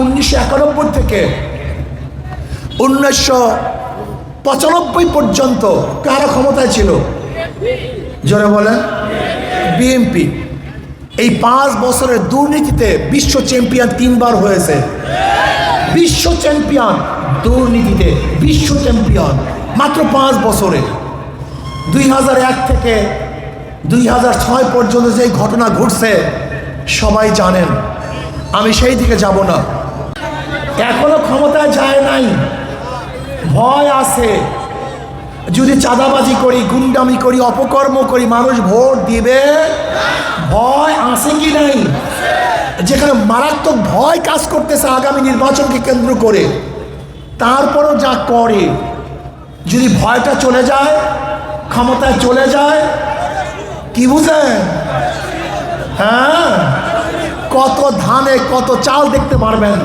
1991 থেকে 1995 পর্যন্ত কারা ক্ষমতায় ছিল? জোরে বলেন। বিএনপি। এই 5 বছরের দুর্নীতিতে বিশ্ব চ্যাম্পিয়ন 3 বার হয়েছে। বিশ্ব চ্যাম্পিয়ন দুর্নীতিতে, বিশ্ব চ্যাম্পিয়ন মাত্র 5 বছরে। 2001 থেকে 2006 পর্যন্ত যে ঘটনা ঘটছে সবাই জানেন, আমি সেই দিকে যাব না। এখনো ক্ষমতায় যায় নাই, ভয় আছে। যদি চাঁদাবাজি করি, গুন্ডামি করি, অপকর্ম করি, মানুষ ভোট দিবে? ভয় আছে কি নাই? যেখানে মারাত্মক ভয় কাজ করতেছে আগামী নির্বাচনকে কেন্দ্র করে, তারপরও যা করে, যদি ভয়টা চলে যায়, ক্ষমতায় চলে যায়, কি বুঝেন? হ্যাঁ, কত ধানে কত চাল দেখতে পারবেন।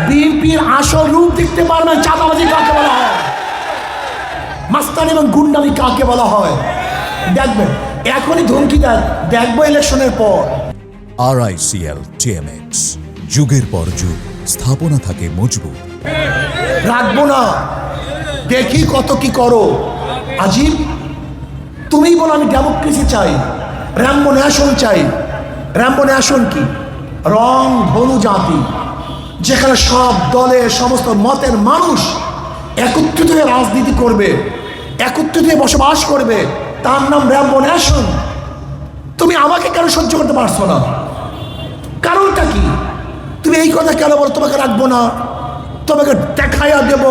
বিএনপির আসল রূপ দেখতে পারবেন। চাঁদাবাজি কাকে বলা হয়, মাস্তানি এবং গুন্ডামি কাকে বলা হয় দেখবেন। এখনই ধমকি দেন, দেখবো ইলেকশনের পর। RICL TMX, যুগের পর যুগ স্থাপনা থাকে মজবুত। রাখবো না, দেখি কত কি করো। আজিব, তুমিই বলো আমি ডেমোক্রেসি চাই, র্যাম্বো ন্যাশন চাই। র্যাম্বো ন্যাশন কি? রং ধনু জাতি, যেখানে সব দলে সমস্ত মতের মানুষ একত্রিত হয়ে রাজনীতি করবে, একত্রিত হয়ে বসবাস করবে, তার নাম র্যাম্বো ন্যাশন। তুমি আমাকে কেন সহ্য করতে পারছো না? কারণটা কি? তুমি এই কথা কেন বলো তোমাকে রাখবো না, তোমাকে দেখাইয়া দেব?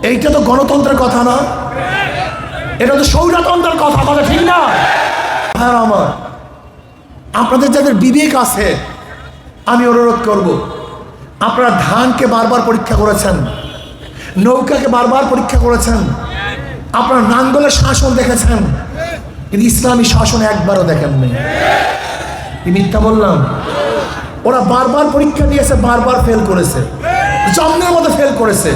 এইটা তো গণতন্ত্রের কথা না, এটা তো স্বৈরতন্ত্রের কথা, কথা ঠিক না? হ্যাঁ, আমার আপনাদের যাদের বিবেক আছে আমি অনুরোধ করব, আপনারা ধানকে বারবার পরীক্ষা করেছেন, নৌকাকে বারবার পরীক্ষা করেছেন, আপনারা নাঙ্গলের শাসন দেখেছেন, কিন্তু ইসলামী শাসন একবারও দেখেননি। মিথ্যা বললাম? ওরা বারবার পরীক্ষা দিয়েছে, বারবার ফেল করেছে, জন্মের মতো ফেল করেছে।